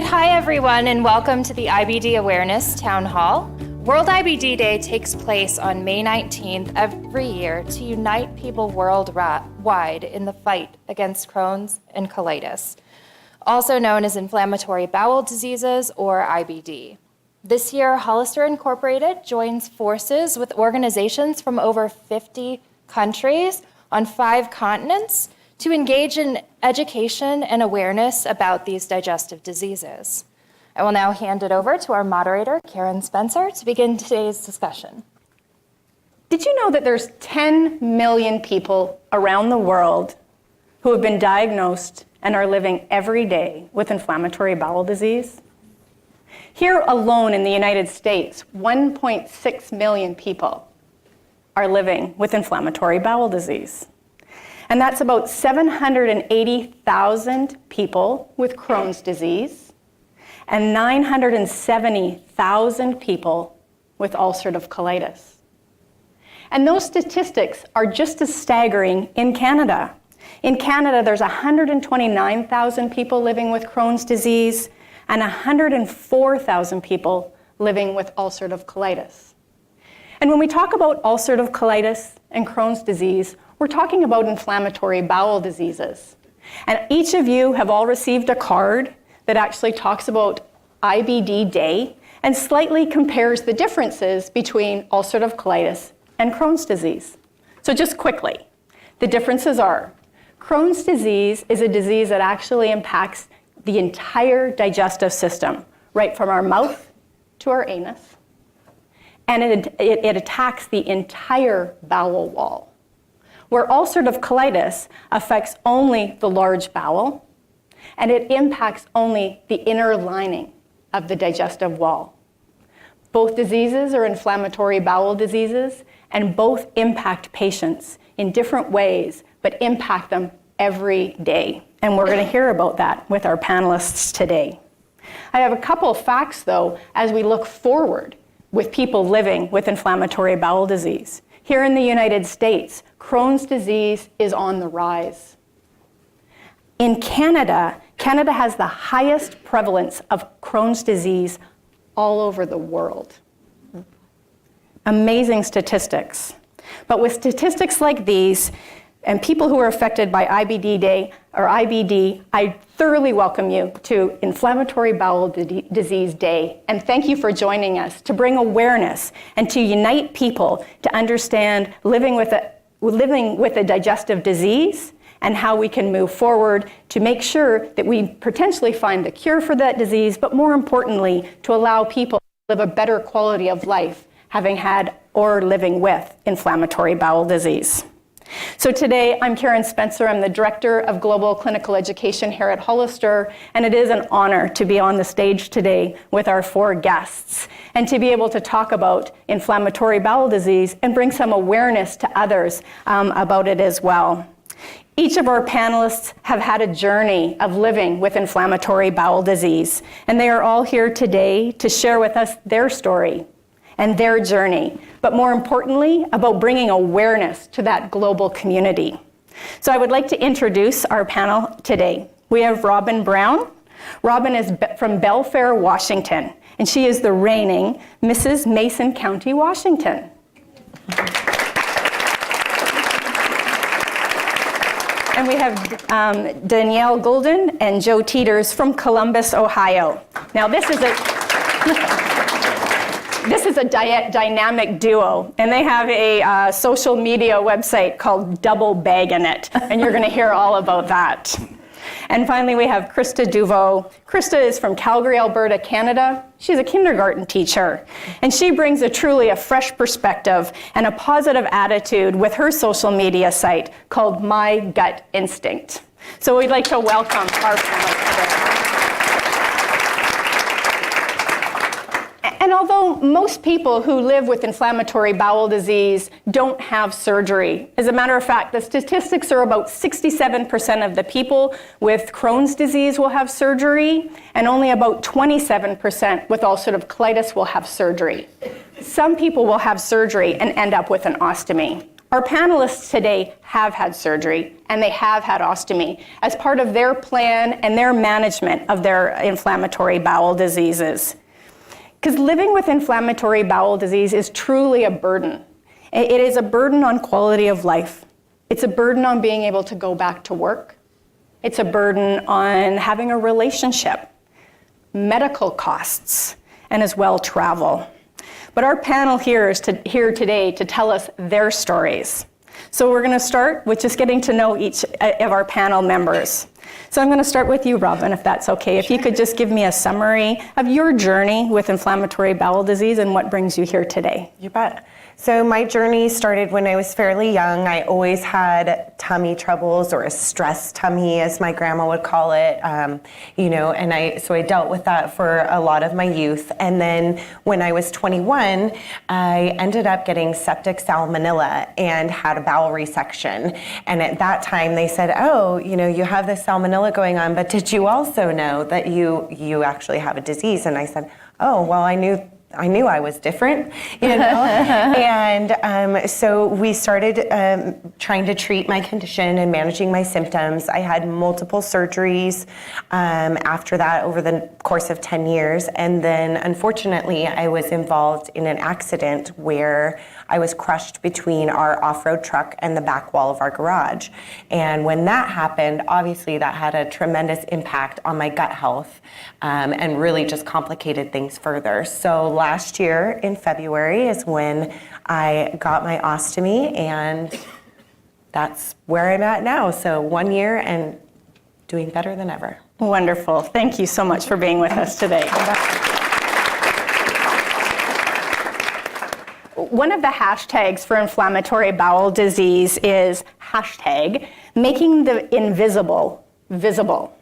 right, hi everyone, and welcome to the IBD Awareness Town Hall. World IBD Day takes place on May 19th every year to unite people worldwide in the fight against Crohn's and colitis, also known as inflammatory bowel diseases or IBD. This year, Hollister Incorporated joins forces with organizations from over 50 countries on 5 continents to engage in education and awareness about these digestive diseases. I will now hand it over to our moderator, Karen Spencer, to begin today's discussion. Did you know that there's 10 million people around the world who have been diagnosed and are living every day with inflammatory bowel disease? Here alone in the United States, 1.6 million people are living with inflammatory bowel disease. And that's about 780,000 people with Crohn's disease and 970,000 people with ulcerative colitis. And those statistics are just as staggering in Canada. In Canada, there's 129,000 people living with Crohn's disease and 104,000 people living with ulcerative colitis. And when we talk about ulcerative colitis and Crohn's disease, we're talking about inflammatory bowel diseases. And each of you have all received a card that actually talks about IBD Day and slightly compares the differences between ulcerative colitis and Crohn's disease. So just quickly, the differences are Crohn's disease is a disease that actually impacts the entire digestive system, right from our mouth to our anus. And it attacks the entire bowel wall. Where ulcerative colitis affects only the large bowel, and it impacts only the inner lining of the digestive wall. Both diseases are inflammatory bowel diseases, and both impact patients in different ways, but impact them every day. And we're going to hear about that with our panelists today. I have a couple of facts, though, as we look forward with people living with inflammatory bowel disease. Here in the United States, Crohn's disease is on the rise. In Canada, Canada has the highest prevalence of Crohn's disease all over the world. Amazing statistics. But with statistics like these, and people who are affected by IBD Day or IBD, I thoroughly welcome you to Inflammatory Bowel Disease Day, and thank you for joining us to bring awareness and to unite people to understand living with a digestive disease and how we can move forward to make sure that we potentially find the cure for that disease, but more importantly, to allow people to live a better quality of life having had or living with inflammatory bowel disease. So today, I'm Karen Spencer. I'm the Director of Global Clinical Education here at Hollister, and it is an honor to be on the stage today with our 4 guests and to be able to talk about inflammatory bowel disease and bring some awareness to others about it as well. Each of our panelists have had a journey of living with inflammatory bowel disease, and they are all here today to share with us their story and their journey, but more importantly, about bringing awareness to that global community. So I would like to introduce our panel today. We have Robin Brown. Robin is from Belfair, Washington, and she is the reigning Mrs. Mason County, Washington. And we have Danielle Gulden and Joe Teeters from Columbus, Ohio. Now this is a dynamic duo, and they have a social media website called Baggin, and you're going to hear all about that. And finally, we have Krista Deveau. Krista is from Calgary, Alberta, Canada. She's a kindergarten teacher, and she brings truly a fresh perspective and a positive attitude with her social media site called My Gut Instinct. So we'd like to welcome our panelists today. And although most people who live with inflammatory bowel disease don't have surgery, as a matter of fact, the statistics are about 67% of the people with Crohn's disease will have surgery, and only about 27% with ulcerative colitis will have surgery. Some people will have surgery and end up with an ostomy. Our panelists today have had surgery and they have had ostomy as part of their plan and their management of their inflammatory bowel diseases. Because living with inflammatory bowel disease is truly a burden. It is a burden on quality of life. It's a burden on being able to go back to work. It's a burden on having a relationship, medical costs, and as well travel. But our panel here is here today to tell us their stories. So we're going to start with just getting to know each of our panel members. So I'm going to start with you, Robin, if that's okay. If you could just give me a summary of your journey with inflammatory bowel disease and what brings you here today. You bet. So my journey started when I was fairly young. I always had tummy troubles, or a stress tummy, as my grandma would call it. And I dealt with that for a lot of my youth. And then when I was 21, I ended up getting septic salmonella and had a bowel resection. And at that time they said, oh, you have this salmonella going on, but did you also know that you actually have a disease? And I said, oh, well, I knew I was different, and so we started trying to treat my condition and managing my symptoms. I had multiple surgeries after that over the course of 10 years, and then unfortunately I was involved in an accident where I was crushed between our off-road truck and the back wall of our garage. And when that happened, obviously that had a tremendous impact on my gut health and really just complicated things further. So last year in February is when I got my ostomy, and that's where I'm at now. So 1 year and doing better than ever. Wonderful. Thank you so much for being with us today. One of the hashtags for inflammatory bowel disease is hashtag making the invisible visible.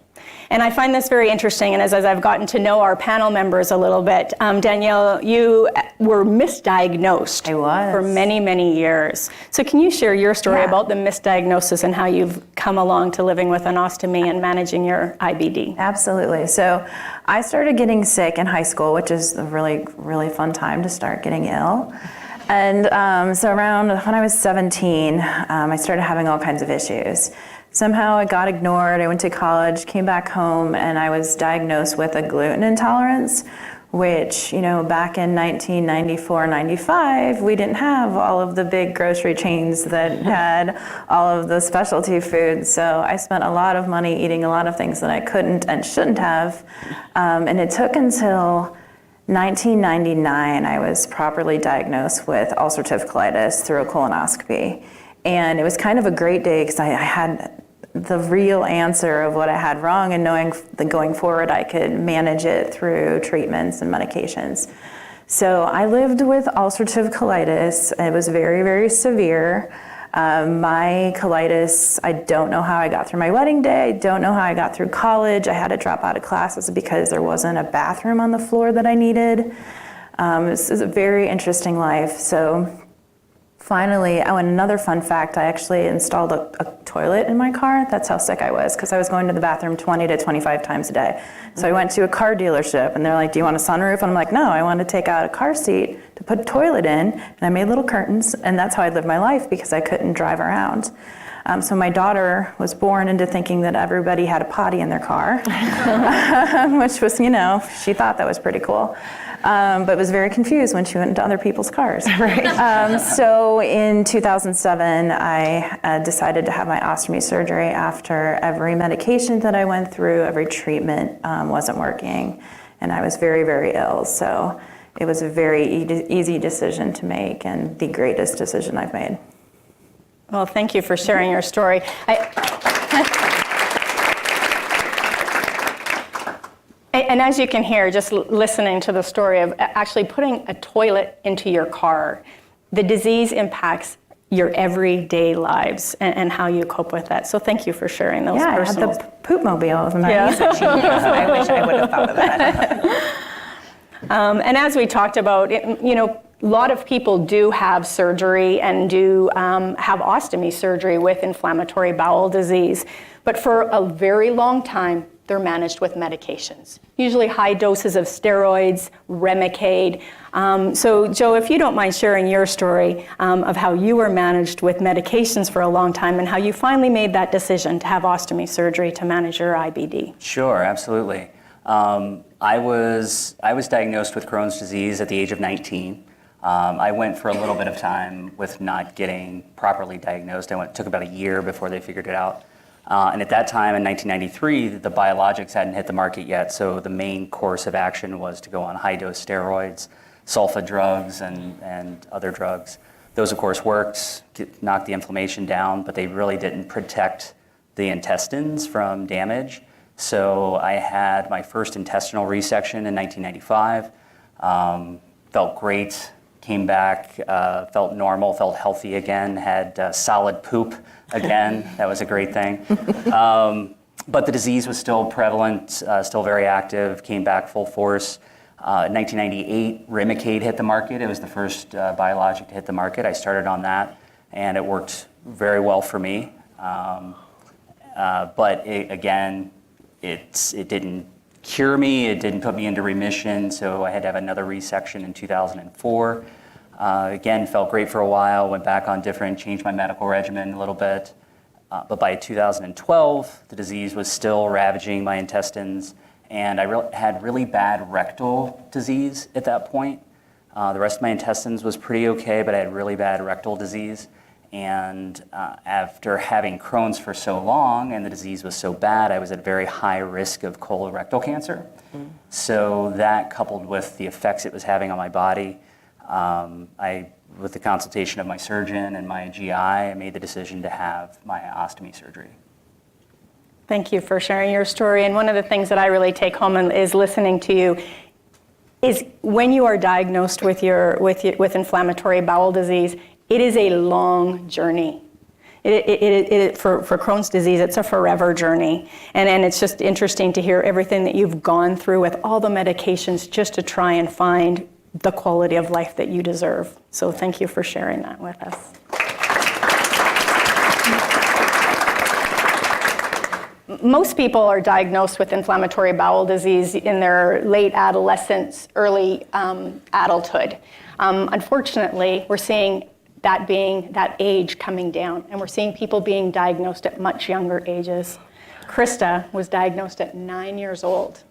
And I find this very interesting, and as I've gotten to know our panel members a little bit, Danielle, you were misdiagnosed for many, many years. So can you share your story about the misdiagnosis and how you've come along to living with an ostomy and managing your IBD? Absolutely. So I started getting sick in high school, which is a really, really fun time to start getting ill. And so around when I was 17, I started having all kinds of issues. Somehow it got ignored. I went to college, came back home, and I was diagnosed with a gluten intolerance, which, back in 1994, 95, we didn't have all of the big grocery chains that had all of the specialty foods. So I spent a lot of money eating a lot of things that I couldn't and shouldn't have. And it took until 1999, I was properly diagnosed with ulcerative colitis through a colonoscopy. And it was kind of a great day because I had the real answer of what I had wrong, and knowing that going forward I could manage it through treatments and medications. So I lived with ulcerative colitis. It was very, very severe. My colitis, I don't know how I got through my wedding day. I don't know how I got through college. I had to drop out of classes because there wasn't a bathroom on the floor that I needed. This is a very interesting life. So finally, and another fun fact, I actually installed a toilet in my car. That's how sick I was, because I was going to the bathroom 20 to 25 times a day. So I went to a car dealership, and they're like, do you want a sunroof? And I'm like, no, I want to take out a car seat to put a toilet in, and I made little curtains, and that's how I lived my life because I couldn't drive around. So my daughter was born into thinking that everybody had a potty in their car, which was, she thought that was pretty cool. But was very confused when she went into other people's cars. So in 2007, I decided to have my ostomy surgery after every medication that I went through, every treatment wasn't working, and I was very, very ill. So it was a very easy decision to make, and the greatest decision I've made. Well, thank you for sharing your story. And as you can hear, just listening to the story of actually putting a toilet into your car, the disease impacts your everyday lives and how you cope with that. So thank you for sharing those personal. I had the poop mobile. It was nice. I wish I would have thought of that. And as we talked about, a lot of people do have surgery and do have ostomy surgery with inflammatory bowel disease. But for a very long time, they're managed with medications, usually high doses of steroids, Remicade. So Joe, if you don't mind sharing your story of how you were managed with medications for a long time and how you finally made that decision to have ostomy surgery to manage your IBD. Sure, absolutely. I was diagnosed with Crohn's disease at the age of 19. I went for a little bit of time with not getting properly diagnosed. It took about a year before they figured it out. And at that time, in 1993, the biologics hadn't hit the market yet, so the main course of action was to go on high-dose steroids, sulfa drugs, and other drugs. Those, of course, worked, knocked the inflammation down, but they really didn't protect the intestines from damage. So I had my first intestinal resection in 1995, felt great, came back, felt normal, felt healthy again, had solid poop again. That was a great thing. But the disease was still prevalent, still very active, came back full force. In 1998, Remicade hit the market. It was the first biologic to hit the market. I started on that, and it worked very well for me. But it didn't cure me, it didn't put me into remission, so I had to have another resection in 2004. Again, felt great for a while, went back on changed my medical regimen a little bit. But by 2012, the disease was still ravaging my intestines, and I had really bad rectal disease at that point. The rest of my intestines was pretty okay, but I had really bad rectal disease. And after having Crohn's for so long and the disease was so bad, I was at very high risk of colorectal cancer. So that, coupled with the effects it was having on my body, with the consultation of my surgeon and my GI, I made the decision to have my ostomy surgery. Thank you for sharing your story. And one of the things that I really take home is listening to you is when you are diagnosed with inflammatory bowel disease, it is a long journey. For Crohn's disease, it's a forever journey. And it's just interesting to hear everything that you've gone through with all the medications just to try and find the quality of life that you deserve. So thank you for sharing that with us. Most people are diagnosed with inflammatory bowel disease in their late adolescence, early adulthood. Unfortunately, we're seeing that age coming down, and we're seeing people being diagnosed at much younger ages. Krista was diagnosed at 9 years old.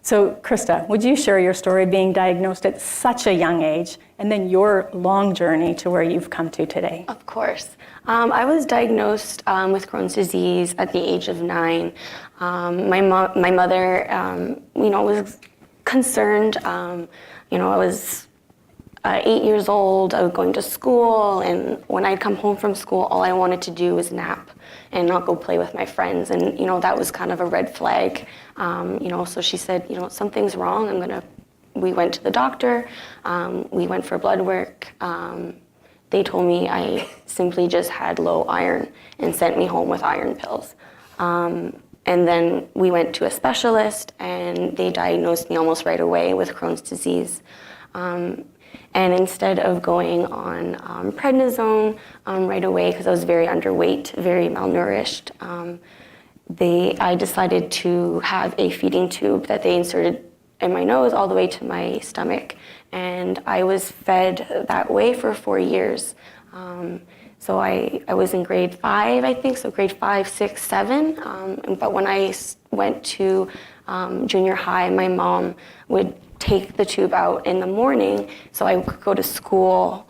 So Krista, would you share your story being diagnosed at such a young age, and then your long journey to where you've come to today? Of course. I was diagnosed with Crohn's disease at the age of 9. My mother, was concerned. I was 8 years old. I was going to school, and when I'd come home from school, all I wanted to do was nap and not go play with my friends. And that was kind of a red flag. So she said, something's wrong. We went to the doctor. We went for blood work. They told me I simply just had low iron and sent me home with iron pills. And then we went to a specialist, and they diagnosed me almost right away with Crohn's disease. And instead of going on prednisone right away, because I was very underweight, very malnourished, I decided to have a feeding tube that they inserted in my nose all the way to my stomach. And I was fed that way for 4 years. So I was in grade 5, I think, so grade 5, 6, 7. But when I went to junior high, my mom would take the tube out in the morning so I could go to school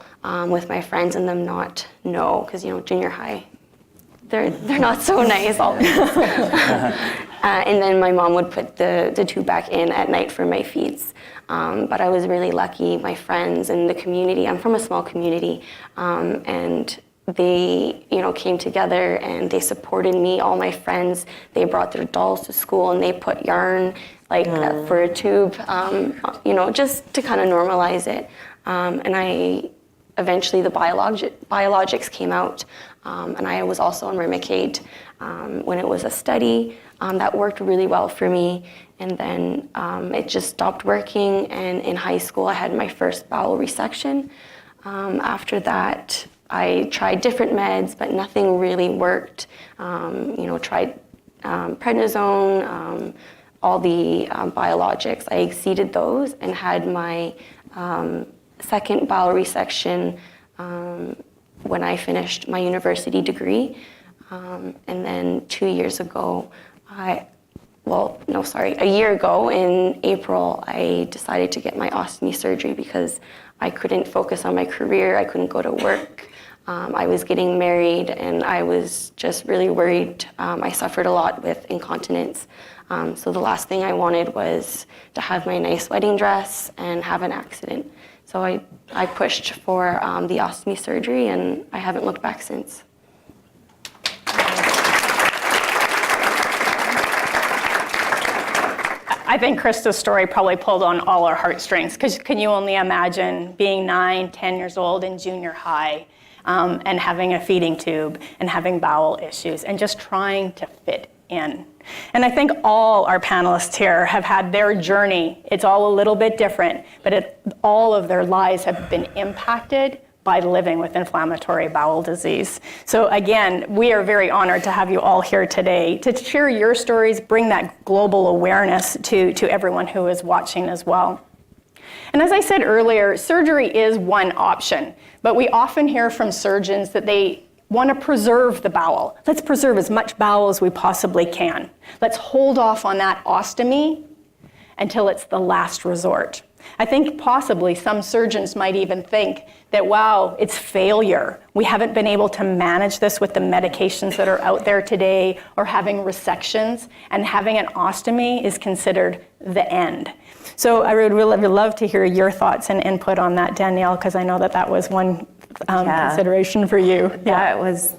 with my friends and them not know, because junior high, they're not so nice always. And then my mom would put the tube back in at night for my feeds. But I was really lucky. My friends and the community, I'm from a small community, and they came together and they supported me. All my friends, they brought their dolls to school and they put yarn for a tube, just to kind of normalize it. And eventually the biologics came out, and I was also on Remicade when it was a study that worked really well for me. And then it just stopped working, and in high school I had my first bowel resection. After that, I tried different meds, but nothing really worked. Tried prednisone, all the biologics. I exceeded those and had my second bowel resection when I finished my university degree. And then 2 years ago, a year ago in April, I decided to get my ostomy surgery because I couldn't focus on my career, I couldn't go to work. I was getting married and I was just really worried. I suffered a lot with incontinence. So the last thing I wanted was to have my nice wedding dress and have an accident. So I pushed for the ostomy surgery and I haven't looked back since. I think Krista's story probably pulled on all our heartstrings, because can you only imagine being 9, 10 years old in junior high and having a feeding tube and having bowel issues and just trying to fit in. And I think all our panelists here have had their journey. It's all a little bit different, but all of their lives have been impacted by living with inflammatory bowel disease. So again, we are very honored to have you all here today to share your stories, bring that global awareness to everyone who is watching as well. And as I said earlier, surgery is one option, but we often hear from surgeons that they want to preserve the bowel. Let's preserve as much bowel as we possibly can. Let's hold off on that ostomy until it's the last resort. I think possibly some surgeons might even think that, wow, it's failure. We haven't been able to manage this with the medications that are out there today, or having resections, and having an ostomy is considered the end. So I would really love to hear your thoughts and input on that, Danielle, because I know that was one consideration for you. Yeah, it was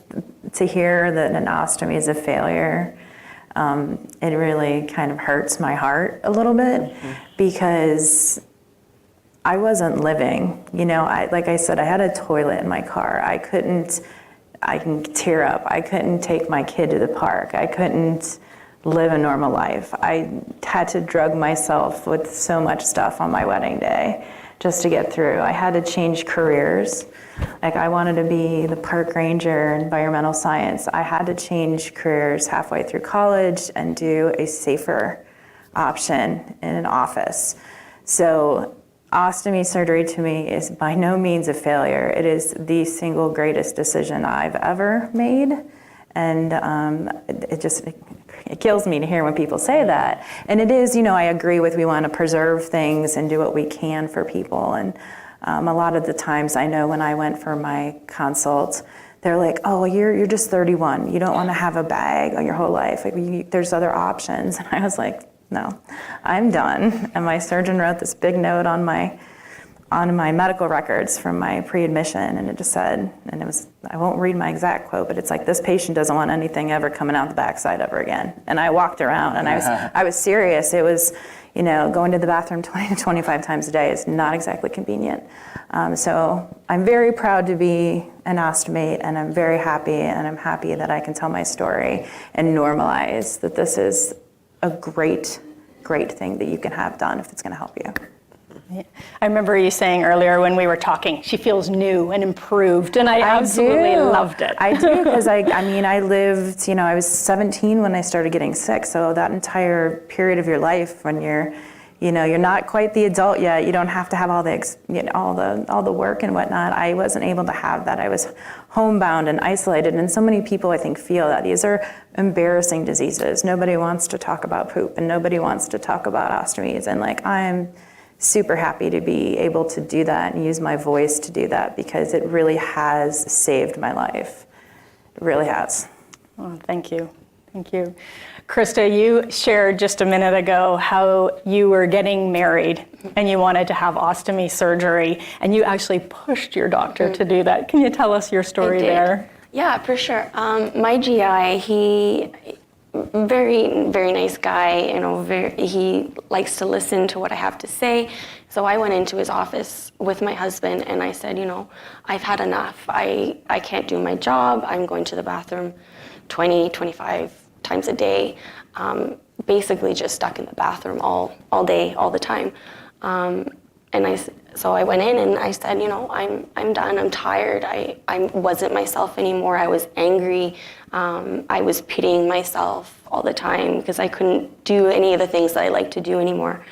to hear that an ostomy is a failure. It really kind of hurts my heart a little bit because I wasn't living. You know, like I said, I had a toilet in my car. I can tear up. I couldn't take my kid to the park. I couldn't live a normal life. I had to drug myself with so much stuff on my wedding day just to get through. I had to change careers. Like, I wanted to be the park ranger in environmental science. I had to change careers halfway through college and do a safer option in an office. So ostomy surgery to me is by no means a failure. It is the single greatest decision I've ever made. And it kills me to hear when people say that. And it is, you know, I agree with, we want to preserve things and do what we can for people. And a lot of the times I know when I went for my consult, they're like, oh, you're just 31. You don't want to have a bag on your whole life. Like, there's other options. And I was like, no, I'm done. And my surgeon wrote this big note on my medical records from my pre-admission, and it just said, and it was, I won't read my exact quote, but it's like, this patient doesn't want anything ever coming out the backside ever again. And I walked around and I was serious. It was, you know, going to the bathroom 20 to 25 times a day is not exactly convenient. So I'm very proud to be an ostomate, and I'm very happy, and I'm happy that I can tell my story and normalize that this is a great, great thing that you can have done if it's going to help you. I remember you saying earlier when we were talking, she feels new and improved, and I absolutely loved it. I do, because I lived, you know, I was 17 when I started getting sick, so that entire period of your life when you're not quite the adult yet, you don't have to have all the work and whatnot. I wasn't able to have that. I was homebound and isolated, and so many people, I think, feel that these are embarrassing diseases. Nobody wants to talk about poop, and nobody wants to talk about ostomies, and like, I'm super happy to be able to do that and use my voice to do that, because it really has saved my life. It really has. Oh, thank you. Thank you. Krista, you shared just a minute ago how you were getting married and you wanted to have ostomy surgery, and you actually pushed your doctor to do that. Can you tell us your story there? Yeah, for sure. My GI, he very, very nice guy, you know, he likes to listen to what I have to say. So I went into his office with my husband and I said, you know, I've had enough. I can't do my job. I'm going to the bathroom 20, 25 times a day, basically just stuck in the bathroom all day, all the time. So I went in and I said, I'm done. I'm tired. I wasn't myself anymore. I was angry. I was pitying myself all the time because I couldn't do any of the things that I like to do anymore.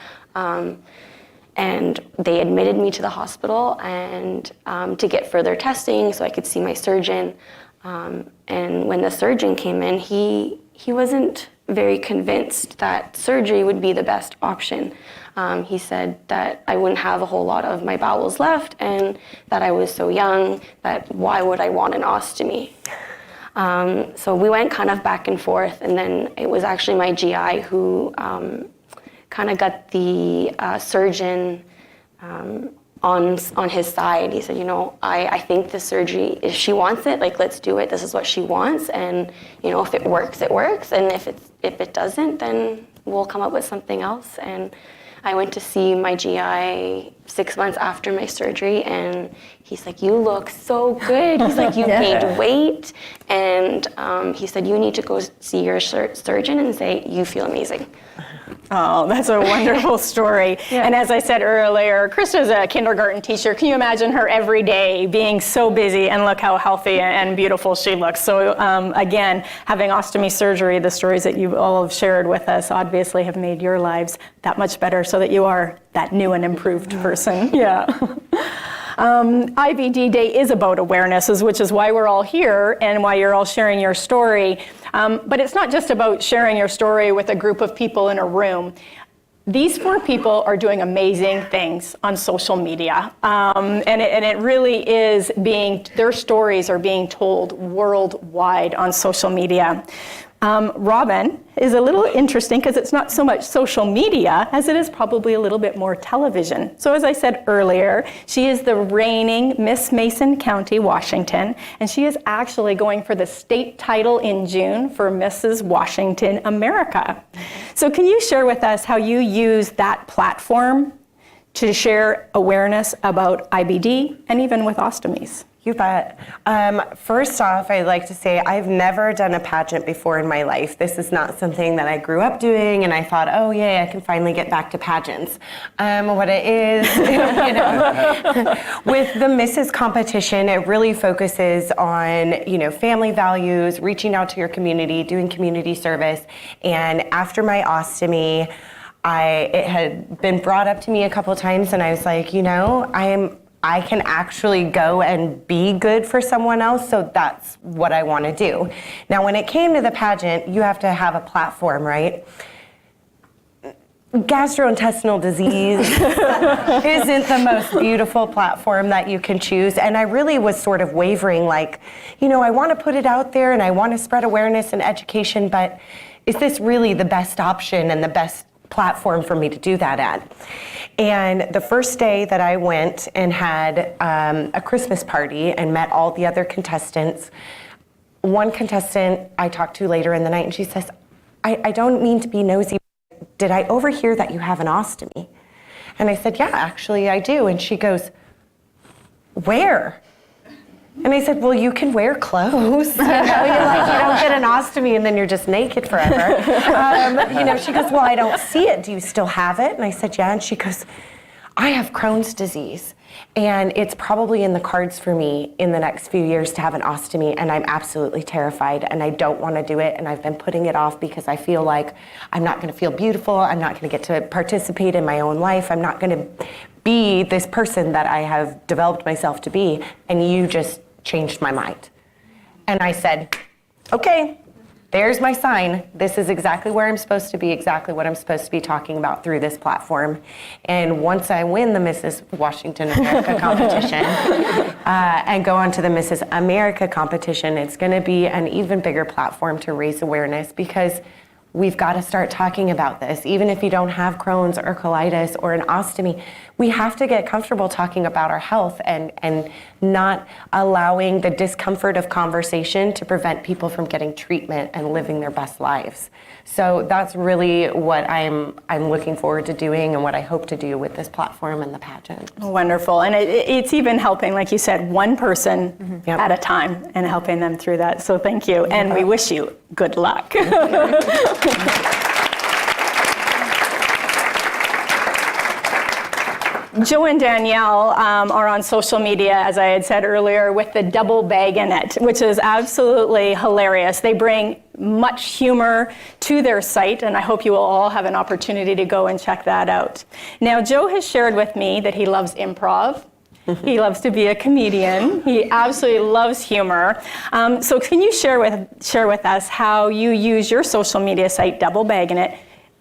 And they admitted me to the hospital and to get further testing so I could see my surgeon. And when the surgeon came in, he wasn't very convinced that surgery would be the best option. He said that I wouldn't have a whole lot of my bowels left and that I was so young that why would I want an ostomy? So we went kind of back and forth, and then it was actually my GI who kind of got the surgeon on his side. He said, I think the surgery, if she wants it, let's do it. This is what she wants, and if it works, it works, and if it doesn't, then we'll come up with something else. And I went to see my GI 6 months after my surgery, and he's like, you look so good. He's like, you gained weight, and he said, you need to go see your surgeon and say, you feel amazing. Oh, that's a wonderful story. Yeah. And as I said earlier, Krista's a kindergarten teacher. Can you imagine her every day being so busy, and look how healthy and beautiful she looks. So again, having ostomy surgery, the stories that you all have shared with us obviously have made your lives that much better so that you are that new and improved person. Yeah. IBD Day is about awareness, which is why we're all here and why you're all sharing your story. But it's not just about sharing your story with a group of people in a room. These 4 people are doing amazing things on social media. And it really is their stories are being told worldwide on social media. Robin is a little interesting because it's not so much social media as it is probably a little bit more television. So as I said earlier, she is the reigning Miss Mason County, Washington, and she is actually going for the state title in June for Mrs. Washington America. So can you share with us how you use that platform to share awareness about IBD and even with ostomies? You bet. First off, I'd like to say I've never done a pageant before in my life. This is not something that I grew up doing, and I thought, oh yay, I can finally get back to pageants. What it is, with the Mrs. competition, it really focuses on, family values, reaching out to your community, doing community service. And after my ostomy, it had been brought up to me a couple times, and I was like, I can actually go and be good for someone else, so that's what I want to do. Now, when it came to the pageant, you have to have a platform, right? Gastrointestinal disease isn't the most beautiful platform that you can choose, and I really was sort of wavering, I want to put it out there and I want to spread awareness and education, but is this really the best option and the best platform for me to do that at? And the first day that I went and had a Christmas party and met all the other contestants, one contestant I talked to later in the night, and she says, I don't mean to be nosy, did I overhear that you have an ostomy? And I said, yeah, actually I do. And she goes, where? And I said, well, you can wear clothes. You don't get an ostomy and then you're just naked forever. She goes, well, I don't see it. Do you still have it? And I said, yeah. And she goes, I have Crohn's disease. And it's probably in the cards for me in the next few years to have an ostomy. And I'm absolutely terrified. And I don't want to do it. And I've been putting it off because I feel like I'm not going to feel beautiful. I'm not going to get to participate in my own life. I'm not going to be this person that I have developed myself to be. And you just changed my mind. And I said, okay, there's my sign. This is exactly where I'm supposed to be, exactly what I'm supposed to be talking about through this platform. And once I win the Mrs. Washington America competition and go on to the Mrs. America competition, it's going to be an even bigger platform to raise awareness, because we've got to start talking about this. Even if you don't have Crohn's or colitis or an ostomy, we have to get comfortable talking about our health and not allowing the discomfort of conversation to prevent people from getting treatment and living their best lives. So that's really what I'm looking forward to doing and what I hope to do with this platform and the pageant. Wonderful. And it's even helping, like you said, one person at a time and helping them through that. So thank you. And we wish you good luck. Joe and Danielle are on social media, as I had said earlier, with the double bag in it, which is absolutely hilarious. They bring much humor to their site, and I hope you will all have an opportunity to go and check that out. Now, Joe has shared with me that he loves improv. He loves to be a comedian. He absolutely loves humor. So can you share with us how you use your social media site, Double Baggin It,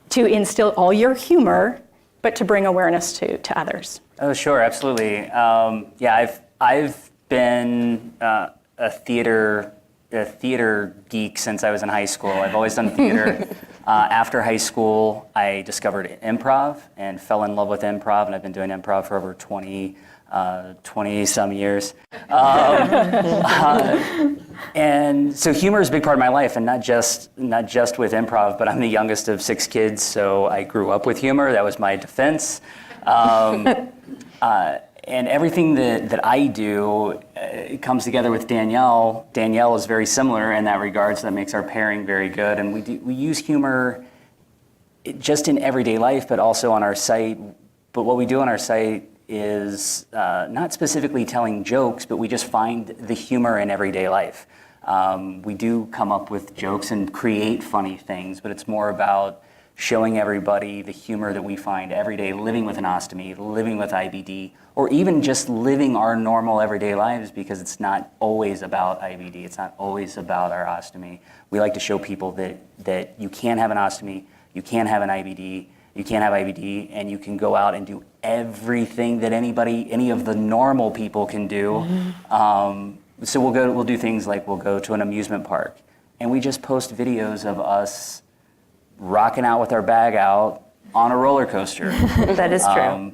to instill all your humor, but to bring awareness to others? Oh, sure, absolutely. Yeah, I've been a theater geek since I was in high school. I've always done theater. After high school, I discovered improv and fell in love with improv, and I've been doing improv for over 20 some years. And so humor is a big part of my life, and not just with improv, but I'm the youngest of 6 kids, so I grew up with humor. That was my defense. And everything that I do comes together with Danielle. Danielle is very similar in that regard, so that makes our pairing very good. And we use humor just in everyday life, but also on our site. But what we do on our site is not specifically telling jokes, but we just find the humor in everyday life. We do come up with jokes and create funny things, but it's more about showing everybody the humor that we find every day living with an ostomy, living with IBD, or even just living our normal everyday lives, because it's not always about IBD, it's not always about our ostomy. We like to show people that you can have an ostomy, you can have an IBD, you can't have IBD, and you can go out and do everything that any of the normal people can do. So we'll do things like we'll go to an amusement park, and we just post videos of us rocking out with our bag out on a roller coaster. That is true.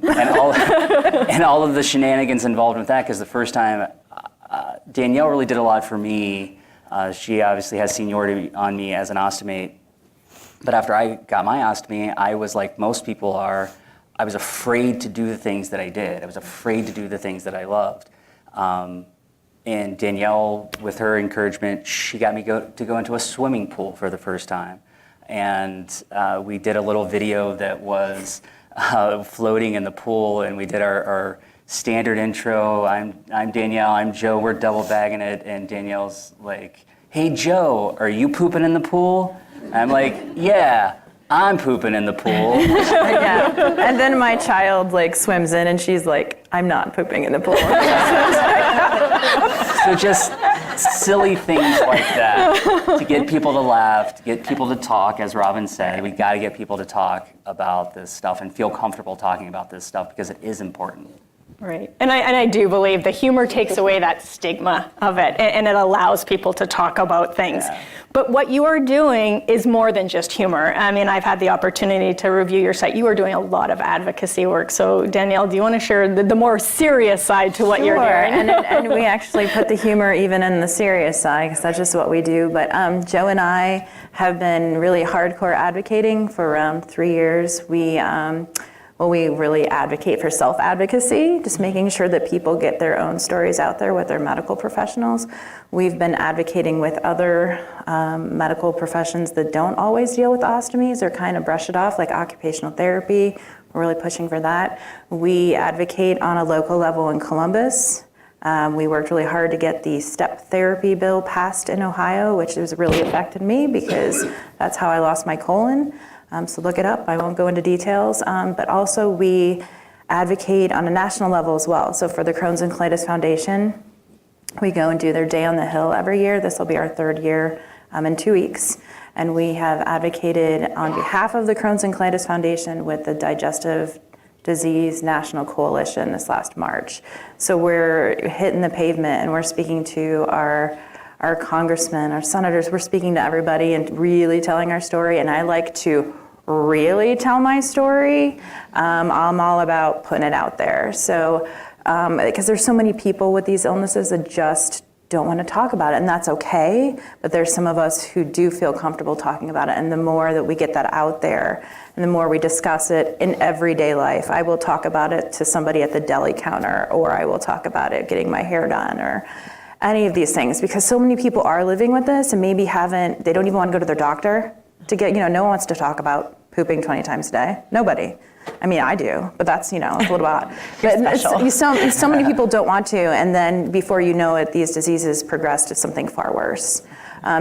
And all of the shenanigans involved with that, because the first time, Danielle really did a lot for me. She obviously has seniority on me as an ostomate. But after I got my ostomy, I was like most people are, I was afraid to do the things that I did. I was afraid to do the things that I loved. And Danielle, with her encouragement, she got me to go into a swimming pool for the first time. And we did a little video that was floating in the pool, and we did our standard intro. I'm Danielle, I'm Joe, we're double bagging it, and Danielle's like, "Hey Joe, are you pooping in the pool?" I'm like, "Yeah, I'm pooping in the pool." Yeah. And then my child swims in, and she's like, "I'm not pooping in the pool." So just silly things like that to get people to laugh, to get people to talk. As Robin said, we got to get people to talk about this stuff and feel comfortable talking about this stuff, because it is important. Right, and I do believe the humor takes away that stigma of it, and it allows people to talk about things. Yeah. But what you are doing is more than just humor. I mean, I've had the opportunity to review your site. You are doing a lot of advocacy work. So Danielle, do you want to share the more serious side to what you're doing? and we actually put the humor even in the serious side, because that's just what we do. But Joe and I have been really hardcore advocating for around 3 years. We really advocate for self-advocacy, just making sure that people get their own stories out there with their medical professionals. We've been advocating with other medical professions that don't always deal with ostomies or kind of brush it off, like occupational therapy. We're really pushing for that. We advocate on a local level in Columbus. We worked really hard to get the step therapy bill passed in Ohio, which has really affected me because that's how I lost my colon. So look it up. I won't go into details. But also we advocate on a national level as well. So for the Crohn's and Colitis Foundation, we go and do their Day on the Hill every year. This will be our 3rd year in 2 weeks. And we have advocated on behalf of the Crohn's and Colitis Foundation with the Digestive Disease National Coalition this last March. So we're hitting the pavement, and we're speaking to our congressmen, our senators. We're speaking to everybody and really telling our story. And I like to really tell my story. I'm all about putting it out there. So, because there's so many people with these illnesses that just don't want to talk about it, and that's okay. But there's some of us who do feel comfortable talking about it. And the more that we get that out there, and the more we discuss it in everyday life, I will talk about it to somebody at the deli counter, or I will talk about it getting my hair done, or any of these things, because so many people are living with this and maybe they don't even want to go to their doctor to get, no one wants to talk about pooping 20 times a day. Nobody. I mean, I do, but that's, it's a little bit. But so many people don't want to, and then before you know it, these diseases progress to something far worse.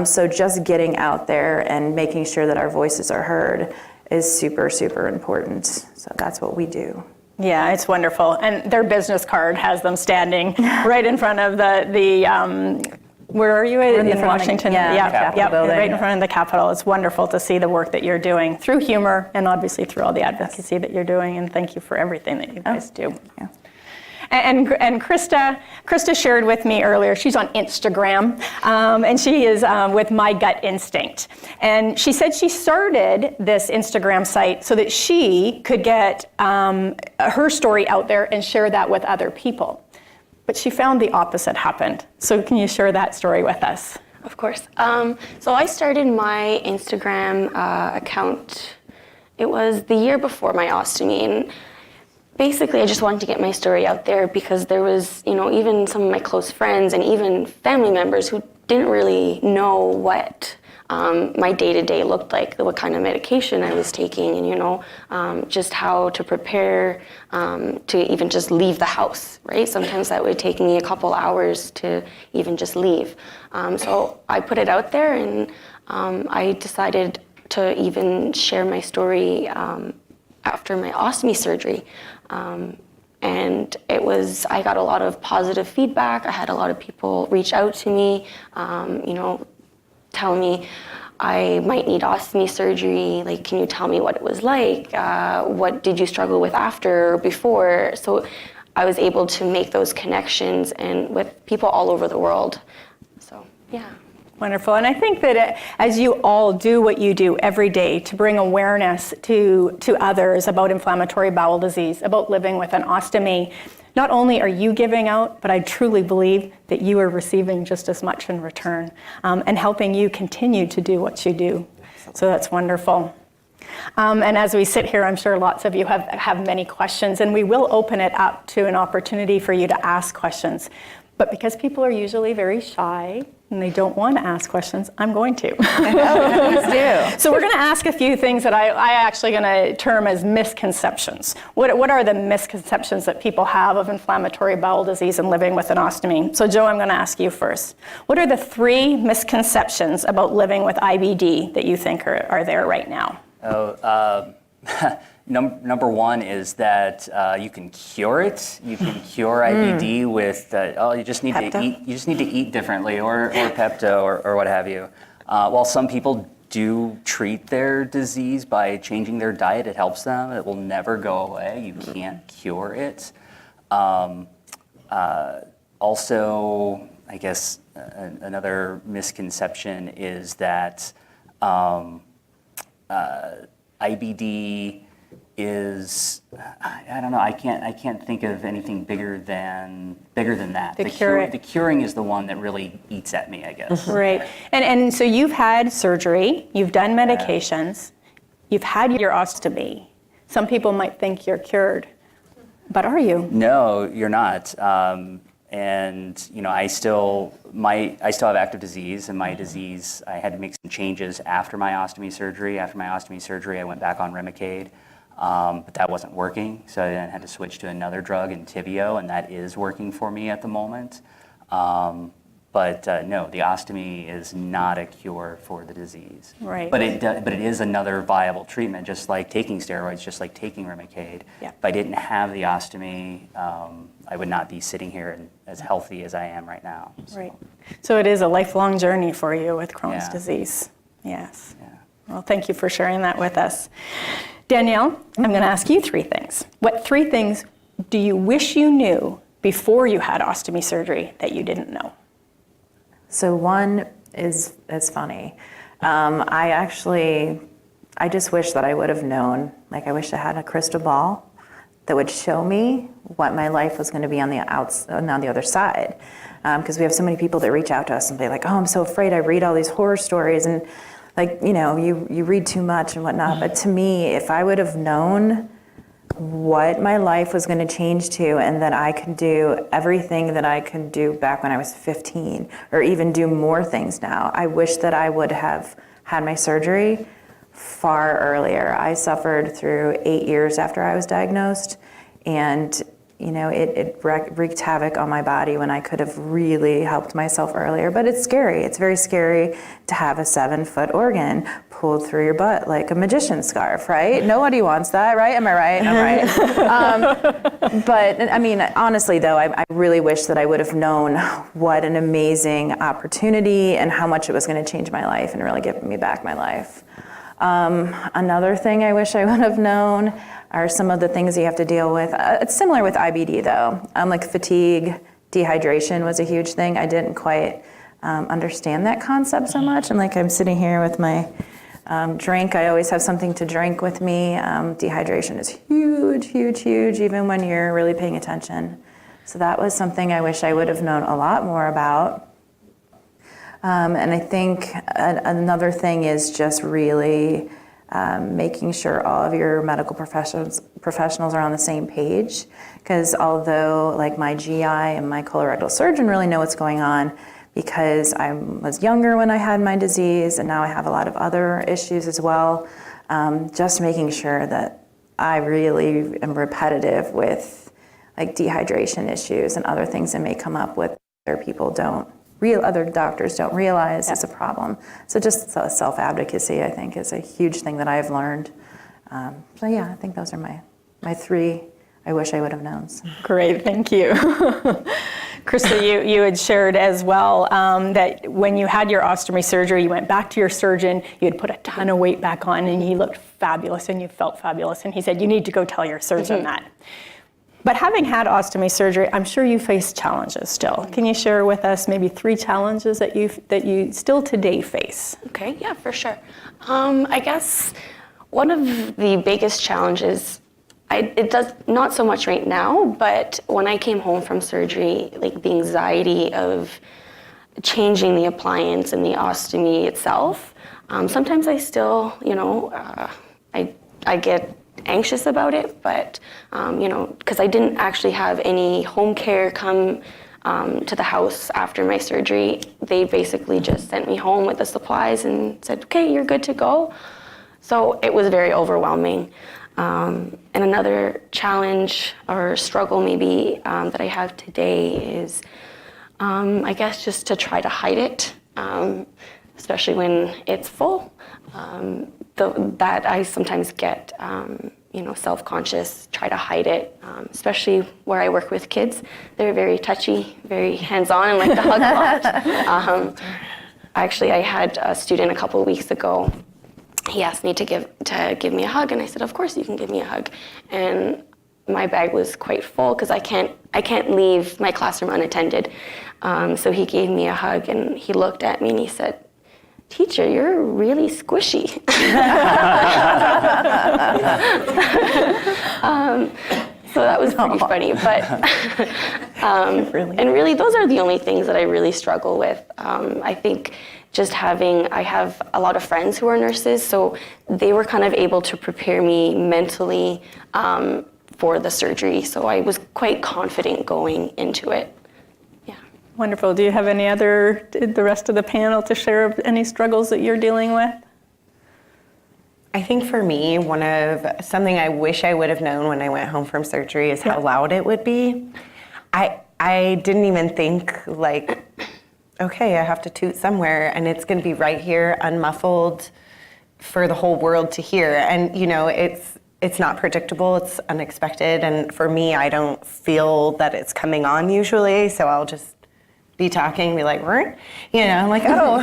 So just getting out there and making sure that our voices are heard is super, super important. So that's what we do. Yeah, it's wonderful. And their business card has them standing right in front of the where are you in Washington? Right in front of the Capitol. It's wonderful to see the work that you're doing through humor and obviously through all the advocacy that you're doing. And thank you for everything that you guys do. Yeah. And Krista shared with me earlier, she's on Instagram, and she is with My Gut Instinct. And she said she started this Instagram site so that she could get her story out there and share that with other people. But she found the opposite happened. So can you share that story with us? Of course. So I started my Instagram account, it was the year before my ostomy. And basically, I just wanted to get my story out there because there was, even some of my close friends and even family members who didn't really know what my day-to-day looked like, what kind of medication I was taking, and just how to prepare to even just leave the house, right? Sometimes that would take me a couple hours to even just leave. So I put it out there, and I decided to even share my story after my ostomy surgery. And I got a lot of positive feedback. I had a lot of people reach out to me, tell me I might need ostomy surgery. Like, can you tell me what it was like? What did you struggle with after or before? So I was able to make those connections and with people all over the world. So, yeah. Wonderful. And I think that as you all do what you do every day to bring awareness to others about inflammatory bowel disease, about living with an ostomy, not only are you giving out, but I truly believe that you are receiving just as much in return and helping you continue to do what you do. So that's wonderful. And as we sit here, I'm sure lots of you have many questions, and we will open it up to an opportunity for you to ask questions. But because people are usually very shy and they don't want to ask questions, I'm going to. Please do. So we're going to ask a few things that I actually going to term as misconceptions. What are the misconceptions that people have of inflammatory bowel disease and living with an ostomy? So Joe, I'm going to ask you first. What are the 3 misconceptions about living with IBD that you think are there right now? Number one is that you can cure it. You can cure IBD with you just need Pepto? to eat. You just need to eat differently, or Pepto, or what have you. While some people do treat their disease by changing their diet, it helps them. It will never go away. You can't cure it. Also, I guess another misconception is that IBD is, I don't know, I can't think of anything bigger than that. The curing is the one that really eats at me, I guess. Right. And so you've had surgery, you've done medications, you've had your ostomy. Some people might think you're cured, but are you? No, you're not. And I still have active disease, and my disease, I had to make some changes after my ostomy surgery. After my ostomy surgery, I went back on Remicade. But that wasn't working, so I then had to switch to another drug, Duveau, and that is working for me at the moment. But no, the ostomy is not a cure for the disease. Right. But it is another viable treatment, just like taking steroids, just like taking Remicade. Yeah. If I didn't have the ostomy, I would not be sitting here as healthy as I am right now. So. Right. So it is a lifelong journey for you with Crohn's Yeah. disease. Yes. Yeah. Well, thank you for sharing that with us. Danielle, I'm going to ask you 3 things. What 3 things do you wish you knew before you had ostomy surgery that you didn't know? So one is funny. I just wish that I would have known, I wish I had a crystal ball that would show me what my life was going to be on the other side. Because we have so many people that reach out to us and be like, oh, I'm so afraid. I read all these horror stories and you read too much and whatnot. But to me, if I would have known what my life was going to change to, and that I could do everything that I could do back when I was 15, or even do more things now, I wish that I would have had my surgery far earlier. I suffered through 8 years after I was diagnosed, and it wreaked havoc on my body when I could have really helped myself earlier. But it's scary. It's very scary to have a 7-foot organ pulled through your butt like a magician's scarf, right? Nobody wants that, right? Am I right? I'm right. But I mean, honestly though, I really wish that I would have known what an amazing opportunity and how much it was going to change my life and really give me back my life. Another thing I wish I would have known are some of the things you have to deal with. It's similar with IBD though. Like fatigue, dehydration was a huge thing. I didn't quite understand that concept so much. And like I'm sitting here with my drink, I always have something to drink with me. Dehydration is huge, huge, huge, even when you're really paying attention. So that was something I wish I would have known a lot more about. And I think another thing is just really making sure all of your medical professionals are on the same page. Because although like my GI and my colorectal surgeon really know what's going on, because I was younger when I had my disease and now I have a lot of other issues as well, just making sure that I really am repetitive with like dehydration issues and other things that may come up with other people other doctors don't realize is a problem. So just self-advocacy, I think, is a huge thing that I've learned. So yeah, I think those are my 3 I wish I would have known. Great, thank you. Krista, you had shared as well that when you had your ostomy surgery, you went back to your surgeon, you had put a ton of weight back on, and he looked fabulous, and you felt fabulous, and he said, you need to go tell your surgeon that. But having had ostomy surgery, I'm sure you face challenges still. Can you share with us maybe 3 challenges that you still today face? Okay, yeah, for sure. I guess one of the biggest challenges, it does not so much right now, but when I came home from surgery, like the anxiety of changing the appliance and the ostomy itself, sometimes I still, I get anxious about it, but because I didn't actually have any home care come to the house after my surgery. They basically just sent me home with the supplies and said, okay, you're good to go. So it was very overwhelming. And another challenge or struggle maybe that I have today is, I guess, just to try to hide it, especially when it's full. That I sometimes get, self-conscious, try to hide it, especially where I work with kids. They're very touchy, very hands-on, and like to hug a lot. Actually, I had a student a couple of weeks ago. He asked me to give me a hug, and I said, of course you can give me a hug. And my bag was quite full because I can't leave my classroom unattended. So he gave me a hug, and he looked at me and he said, teacher, you're really squishy. So that was pretty funny, but and really those are the only things that I really struggle with. I think just I have a lot of friends who are nurses, so they were kind of able to prepare me mentally for the surgery, so I was quite confident going into it. Wonderful. Do you have the rest of the panel to share any struggles that you're dealing with? I think for me, something I wish I would have known when I went home from surgery is how loud it would be. I didn't even think like, okay, I have to toot somewhere and it's going to be right here, unmuffled for the whole world to hear. And it's not predictable, it's unexpected. And for me, I don't feel that it's coming on usually, so I'll just be talking and be like, I'm like, oh.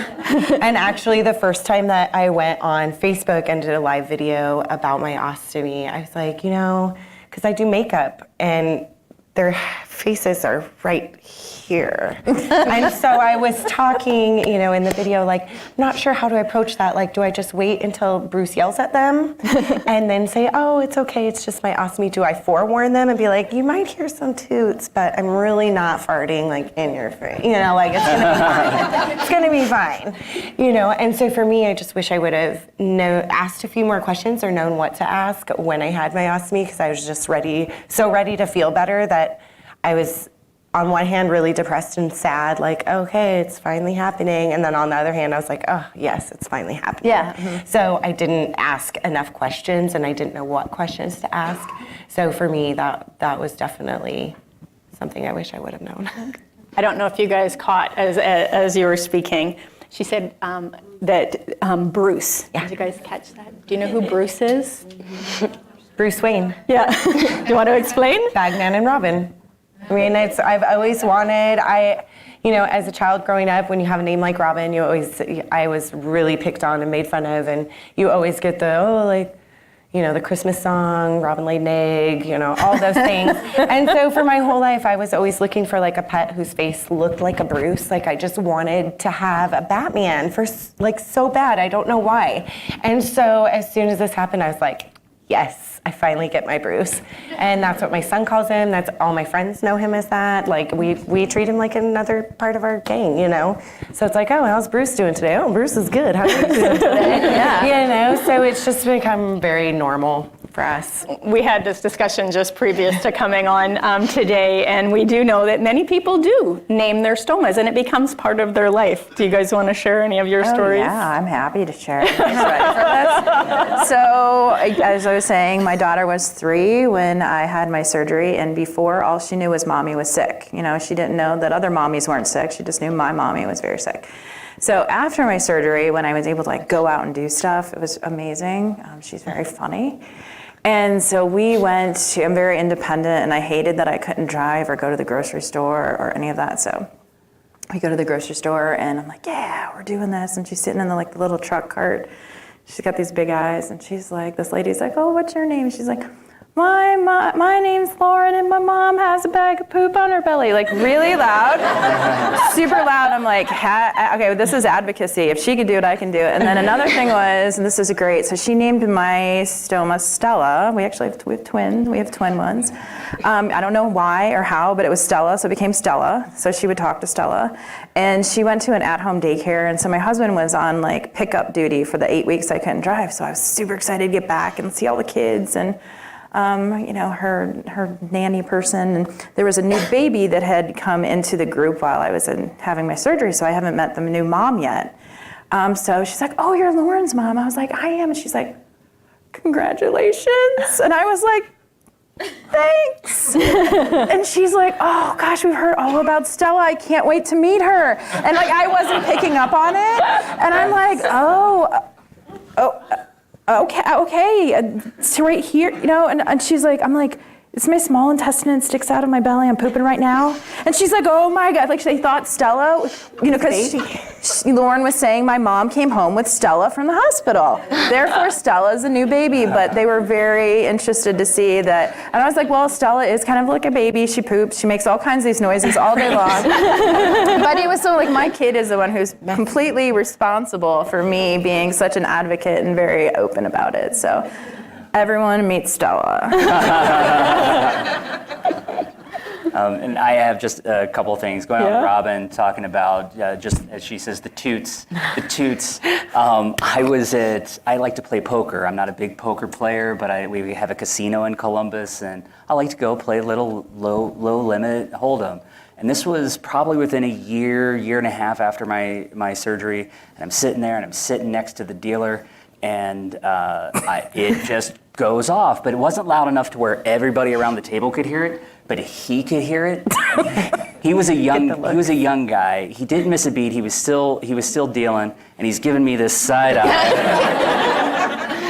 And actually the first time that I went on Facebook and did a live video about my ostomy, I was like, because I do makeup and their faces are right here. And so I was talking, in the video, like, I'm not sure how to approach that. Like, do I just wait until Bruce yells at them and then say, oh, it's okay, it's just my ostomy? Do I forewarn them and be like, you might hear some toots, but I'm really not farting like in your face. Like it's gonna be fine. It's gonna be fine. And so for me, I just wish I would have asked a few more questions or known what to ask when I had my ostomy, because I was just so ready to feel better that I was on one hand, really depressed and sad, like, okay, it's finally happening. And then on the other hand, I was like, oh, yes, it's finally happening. Yeah. Mm-hmm. So I didn't ask enough questions, and I didn't know what questions to ask. So for me, that was definitely something I wish I would have known. I don't know if you guys caught as you were speaking. She said that Bruce. Yeah. Did you guys catch that? Do you know who Bruce is? Bruce Wayne. Yeah. Do you want to explain? Baggin and Robin. I mean, I've always wanted, as a child growing up, when you have a name like Robin, I was really picked on and made fun of, and you always get the Christmas song, Robin laid an egg, all those things. And so for my whole life, I was always looking for like a pet whose face looked like a Bruce. Like I just wanted to have a Batman for so bad. I don't know why. And so as soon as this happened, I was like, yes, I finally get my Bruce. And that's what my son calls him. That's all my friends know him as that. Like we treat him like another part of our gang, So it's like, oh, how's Bruce doing today? Oh, Bruce is good. How are you doing today? Yeah. So it's just become very normal for us. We had this discussion just previous to coming on today, and we do know that many people do name their stomas, and it becomes part of their life. Do you guys want to share any of your stories? Yeah, I'm happy to share. Ready for this? So, as I was saying, my daughter was 3 when I had my surgery, and before, all she knew was mommy was sick. She didn't know that other mommies weren't sick. She just knew my mommy was very sick. So after my surgery, when I was able to go out and do stuff, it was amazing. She's very funny. And so I'm very independent, and I hated that I couldn't drive or go to the grocery store or any of that. So we go to the grocery store, and I'm like, yeah, we're doing this. And she's sitting in the little truck cart. She's got these big eyes, and she's like, this lady's like, oh, what's your name? She's like, my name's Lauren, and my mom has a bag of poop on her belly, really loud, super loud. I'm like, okay, this is Advocacy. If she could do it, I can do it. And then another thing was, and this is great, so she named my stoma Stella. We actually have twins. We have twin ones. I don't know why or how, but it was Stella, so it became Stella. So she would talk to Stella. And she went to an at-home daycare, and so my husband was on pickup duty for the 8 weeks I couldn't drive. So I was super excited to get back and see all the kids and her nanny person, and there was a new baby that had come into the group while I was having my surgery, so I haven't met the new mom yet. So she's like, oh, you're Lauren's mom. I was like, I am. And she's like, congratulations. And I was like, thanks. And she's like, oh gosh, we've heard all about Stella. I can't wait to meet her. And I wasn't picking up on it. And I'm like, okay, it's right here, and she's like, I'm like, it's my small intestine, it sticks out of my belly, I'm pooping right now. And she's like, oh my God, they thought Stella, because Lauren was saying my mom came home with Stella from the hospital. Therefore, Stella's a new baby, but they were very interested to see that. And I was like, well, Stella is kind of like a baby. She poops, she makes all kinds of these noises all day long. But it was so my kid is the one who's completely responsible for me being such an advocate and very open about it. So everyone meet Stella. And I have just a couple of things going on with Robin, talking about just as she says, the toots. I like to play poker. I'm not a big poker player, but we have a casino in Columbus, and I like to go play little low limit hold'em. And this was probably within a year and a half after my surgery, and I'm sitting there and I'm sitting next to the dealer, and it just goes off, but it wasn't loud enough to where everybody around the table could hear it, but he could hear it. He was a young guy. He didn't miss a beat. He was still dealing, and he's giving me this side eye.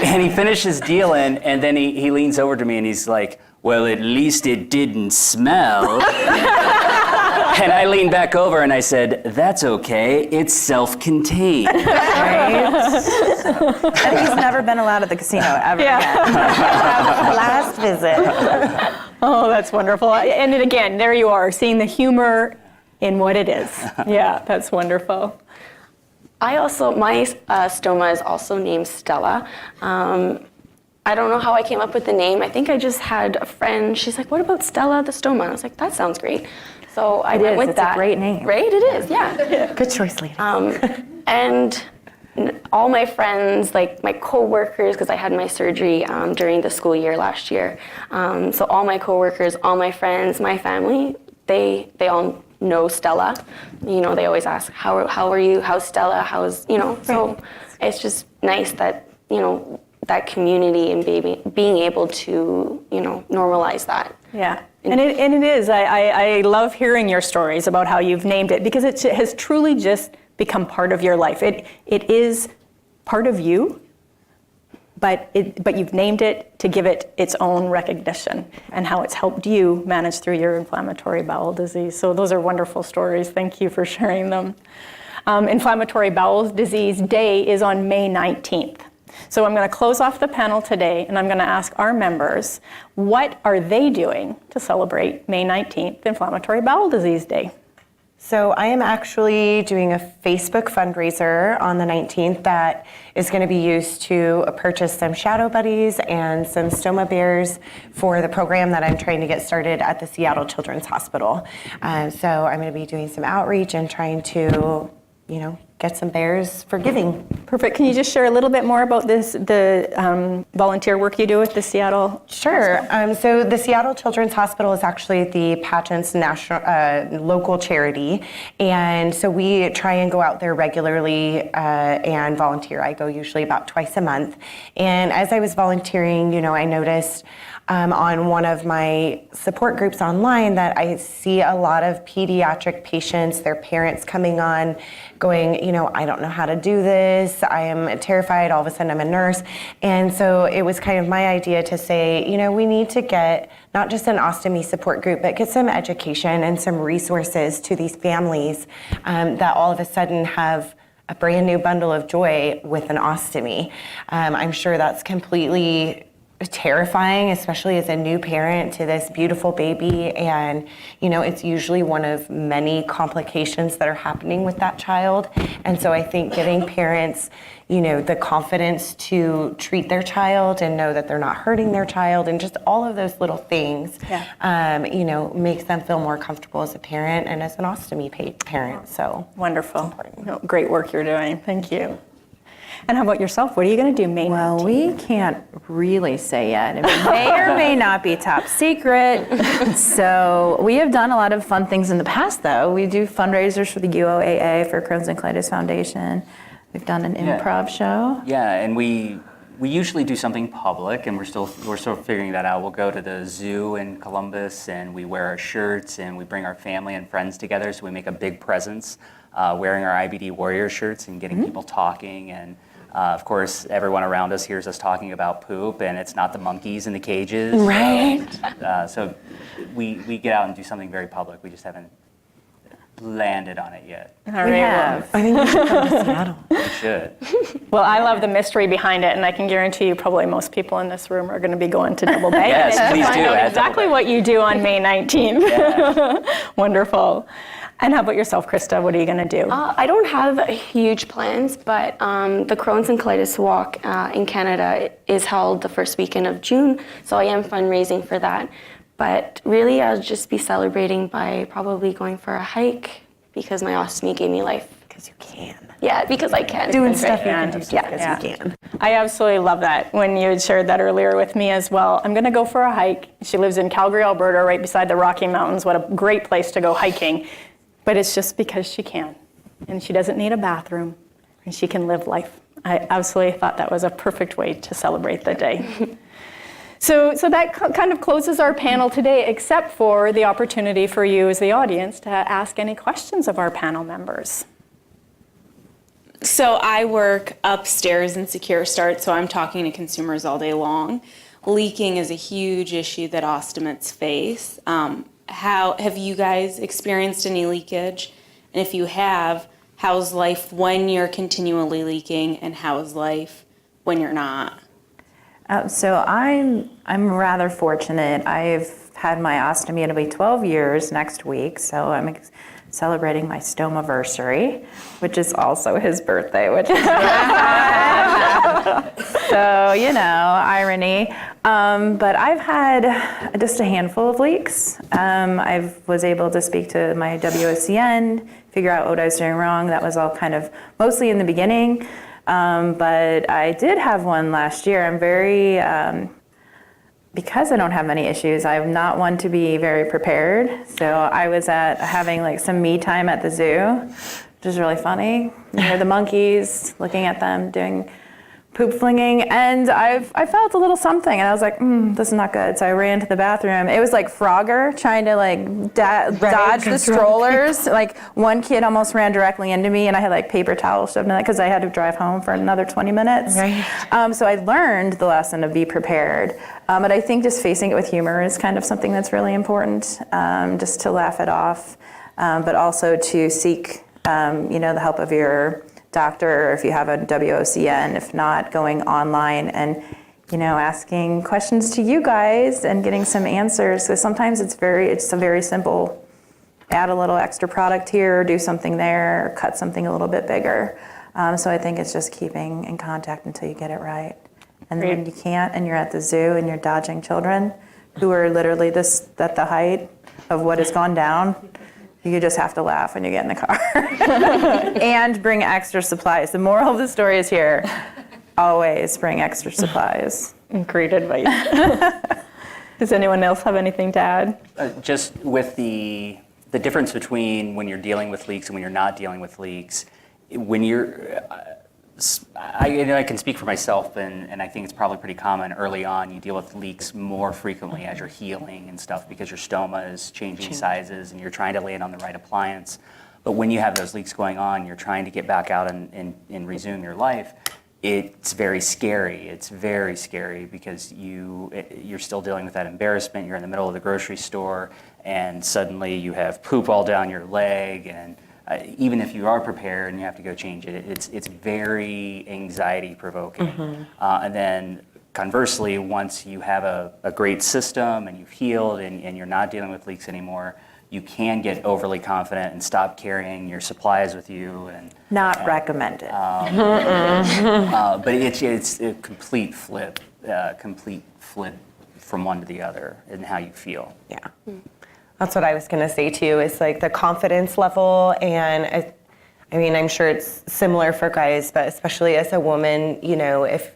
And he finishes dealing, and then he leans over to me and he's like, well, at least it didn't smell. And I leaned back over and I said, that's okay, it's self-contained. Right? And he's never been allowed at the casino ever again. Last visit. Oh, that's wonderful. And then again, there you are, seeing the humor in what it is. Yeah, that's wonderful. My stoma is also named Stella. I don't know how I came up with the name. I think I just had a friend. She's like, what about Stella the stoma? And I was like, that sounds great. So I went with it's that. It's a great name. Right? It is, yeah. Good choice, lady. And all my friends, my coworkers, because I had my surgery during the school year last year. So all my coworkers, all my friends, my family, they all know Stella. You know, they always ask, how are you? How's Stella? How's, you know, so it's just nice that, you know, that community and being able to, you know, normalize that. Yeah, and it is. I love hearing your stories about how you've named it, because it has truly just become part of your life. It is part of you, but you've named it to give it its own recognition, and how it's helped you manage through your inflammatory bowel disease. So those are wonderful stories. Thank you for sharing them. Inflammatory Bowel Disease Day is on May 19th. So I'm going to close off the panel today, and I'm going to ask our members, what are they doing to celebrate May 19th, Inflammatory Bowel Disease Day? So I am actually doing a Facebook fundraiser on the 19th that is going to be used to purchase some shadow buddies and some stoma bears for the program that I'm trying to get started at the Seattle Children's Hospital. So I'm going to be doing some outreach and trying to, you know, get some bears for giving. Perfect. Can you just share a little bit more about the volunteer work you do with the Seattle? Sure. So the Seattle Children's Hospital is actually the Patent's national local charity, and so we try and go out there regularly and volunteer. I go usually about twice a month, and as I was volunteering, you know, I noticed on one of my support groups online that I see a lot of pediatric patients, their parents coming on, going, you know, I don't know how to do this, I am terrified, all of a sudden I'm a nurse. And so it was kind of my idea to say, you know, we need to get not just an ostomy support group, but get some education and some resources to these families that all of a sudden have a brand new bundle of joy with an ostomy. I'm sure that's completely terrifying, especially as a new parent to this beautiful baby, and you know, it's usually one of many complications that are happening with that child. And so I think giving parents, you know, the confidence to treat their child and know that they're not hurting their child, and just all of those little things, you know, makes them feel more comfortable as a parent and as an ostomy parent. So wonderful. No, great work you're doing. Thank you. And how about yourself? What are you going to do, May 19th? Well, we can't really say yet. It may or may not be top secret. So we have done a lot of fun things in the past, though. We do fundraisers for the UOAA, for Crohn's and Colitis Foundation. We've done an improv show. Yeah, and we usually do something public, and we're still figuring that out. We'll go to the zoo in Columbus, and we wear our shirts, and we bring our family and friends together, so we make a big presence, wearing our IBD warrior shirts and getting people talking. And of course, everyone around us hears us talking about poop, and it's not the monkeys in the cages. Right. So we get out and do something very public. We just haven't landed on it yet. All right. I think we should come to Seattle. We should. Well, I love the mystery behind it, and I can guarantee you probably most people in this room are going to be going to Doubleday. Yes, please find do. out At exactly Doubleday. what you do on May 19th. Yeah. Wonderful. And how about yourself, Krista? What are you going to do? I don't have huge plans, but the Crohn's and Colitis Walk in Canada is held the first weekend of June, so I am fundraising for that. But really, I'll just be celebrating by probably going for a hike, because my ostomy gave me life. Because you can. Yeah, because I can. Doing That's stuff right. you can do stuff because you can. I absolutely love that when you had shared that earlier with me as well. I'm going to go for a hike. She lives in Calgary, Alberta, right beside the Rocky Mountains. What a great place to go hiking. But it's just because she can. And she doesn't need a bathroom. And she can live life. I absolutely thought that was a perfect way to celebrate the day. So that kind of closes our panel today, except for the opportunity for you as the audience to ask any questions of our panel members. So I work upstairs in Secure Start, so I'm talking to consumers all day long. Leaking is a huge issue that ostomates face. How have you guys experienced any leakage? And if you have, how's life when you're continually leaking, and how's life when you're not? So I'm rather fortunate. I've had my ostomy, it'll be 12 years next week, so I'm celebrating my stomaversary, which is also his birthday, which is so, you know, irony. But I've had just a handful of leaks. I was able to speak to my WSCN, figure out what I was doing wrong. That was all kind of mostly in the beginning. But I did have one last year. I'm very because I don't have many issues, I'm not one to be very prepared. So I was having like some me time at the zoo, which is really funny. You hear the monkeys, looking at them doing poop flinging, and I felt a little something, and I was like, this is not good. So I ran to the bathroom. It was like Frogger trying to like dodge the strollers. Like one kid almost ran directly into me, and I had like paper towels shoved in it because I had to drive home for another 20 minutes. Right. So I learned the lesson of be prepared. But I think just facing it with humor is kind of something that's really important, just to laugh it off, but also to seek, the help of your doctor, or if you have a WOCN, if not, going online and, asking questions to you guys and getting some answers. So sometimes it's a very simple, add a little extra product here, or do something there, or cut something a little bit bigger. So I think it's just keeping in contact until you get it right. And then when you can't, and you're at the zoo and you're dodging children who are literally at the height of what has gone down, you just have to laugh when you get in the car. And bring extra supplies. The moral of the story is here, always bring extra supplies. Great advice. Does anyone else have anything to add? Just with the difference between when you're dealing with leaks and when you're not dealing with leaks, when you're, I can speak for myself, and I think it's probably pretty common early on. You deal with leaks more frequently as you're healing and stuff because your stoma is changing sizes and you're trying to land on the right appliance. But when you have those leaks going on, you're trying to get back out and resume your life. It's very scary. It's very scary because you're still dealing with that embarrassment. You're in the middle of the grocery store and suddenly you have poop all down your leg, and even if you are prepared and you have to go change it, it's very anxiety provoking. And then conversely, once you have a great system and you've healed and you're not dealing with leaks anymore, you can get overly confident and stop carrying your supplies with you. And Not recommended. but it's a complete flip from one to the other in how you feel. Yeah. That's what I was going to say too, is like the confidence level. And I mean, I'm sure it's similar for guys, but especially as a woman, if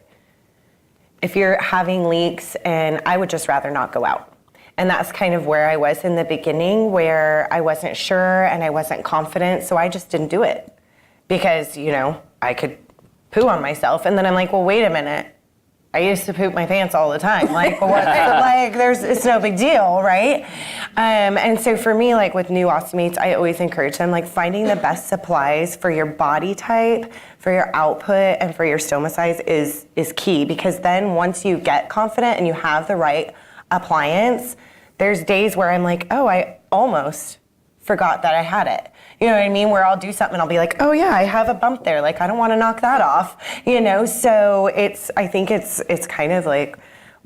you're having leaks, and I would just rather not go out. And that's kind of where I was in the beginning, where I wasn't sure and I wasn't confident. So I just didn't do it because, I could poo on myself. And then I'm like, well, wait a minute. I used to poop my pants all the time. Like, it's no big deal, right? And so for me, like with new ostomates, I always encourage them, like finding the best supplies for your body type, for your output, and for your stoma size is key. Because then once you get confident and you have the right appliance, there's days where I'm like, oh, I almost forgot that I had it. You know what I mean? Where I'll do something and I'll be like, oh yeah, I have a bump there. Like, I don't want to knock that off, So I think it's kind of like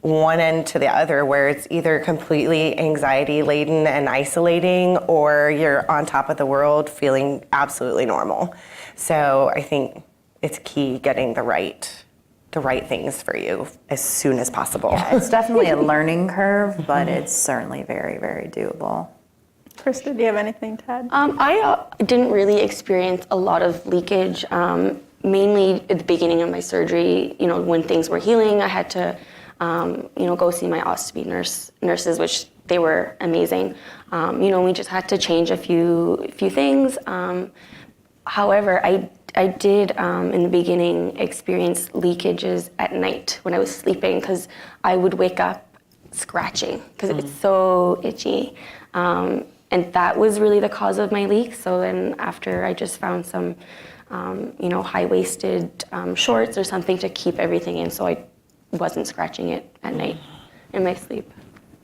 one end to the other, where it's either completely anxiety laden and isolating, or you're on top of the world feeling absolutely normal. So I think it's key getting the right things for you as soon as possible. Yeah, it's definitely a learning curve, but it's certainly very, very doable. Krista, do you have anything to add? I didn't really experience a lot of leakage, mainly at the beginning of my surgery. When things were healing, I had to, go see my ostomy nurses, which they were amazing. We just had to change a few things. However, I did, in the beginning, experience leakages at night when I was sleeping, because I would wake up scratching because it's so itchy. And that was really the cause of my leak. So then after, I just found some, high-waisted shorts or something to keep everything in, so I wasn't scratching it at night in my sleep.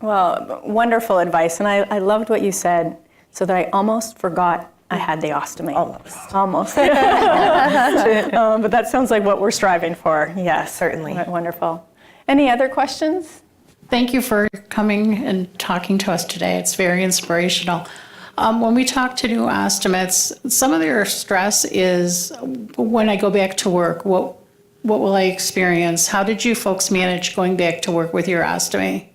Well, wonderful advice. And I loved what you said, so that I almost forgot I had the ostomy. Almost. But that sounds like what we're striving for. Yes, certainly. Wonderful. Any other questions? Thank you for coming and talking to us today. It's very inspirational. When we talk to new ostomates, some of their stress is, when I go back to work, what will I experience? How did you folks manage going back to work with your ostomy?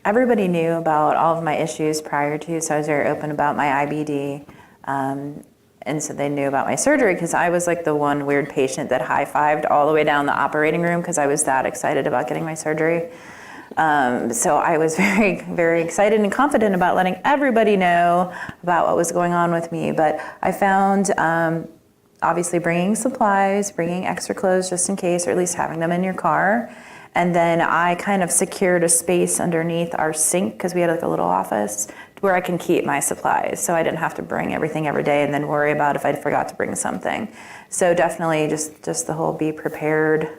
Everybody knew about all of my issues prior to, so I was very open about my IBD. And so they knew about my surgery because I was like the one weird patient that high-fived all the way down the operating room because I was that excited about getting my surgery. So I was very, very excited and confident about letting everybody know about what was going on with me. But I found, obviously, bringing supplies, bringing extra clothes just in case, or at least having them in your car. And then I kind of secured a space underneath our sink because we had like a little office where I can keep my supplies. So I didn't have to bring everything every day and then worry about if I forgot to bring something. So definitely just the whole be prepared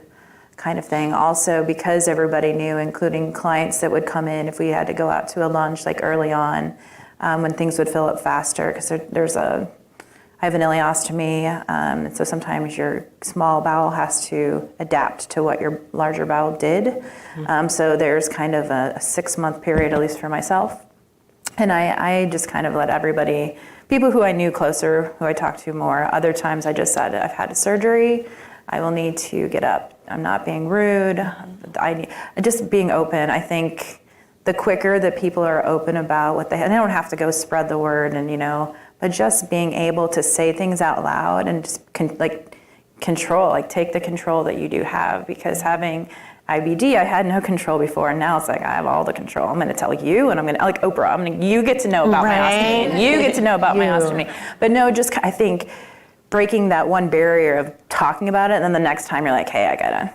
kind of thing. Also, because everybody knew, including clients that would come in if we had to go out to a lunch like early on, when things would fill up faster, because I have an ileostomy, and so sometimes your small bowel has to adapt to what your larger bowel did. So there's kind of a 6-month period, at least for myself. And I just kind of let everybody, people who I knew closer, who I talked to more, other times I just said, I've had a surgery, I will need to get up. I'm not being rude. Just being open. I think the quicker that people are open about what they don't have to go spread the word, and but just being able to say things out loud and just control, take the control that you do have. Because having IBD, I had no control before, and now it's like I have all the control. I'm going to tell you, and I'm going to, like Oprah, you get to know about my ostomy, and you get to know about my ostomy. But no, just I think breaking that one barrier of talking about it, and then the next time you're like, hey, I gotta,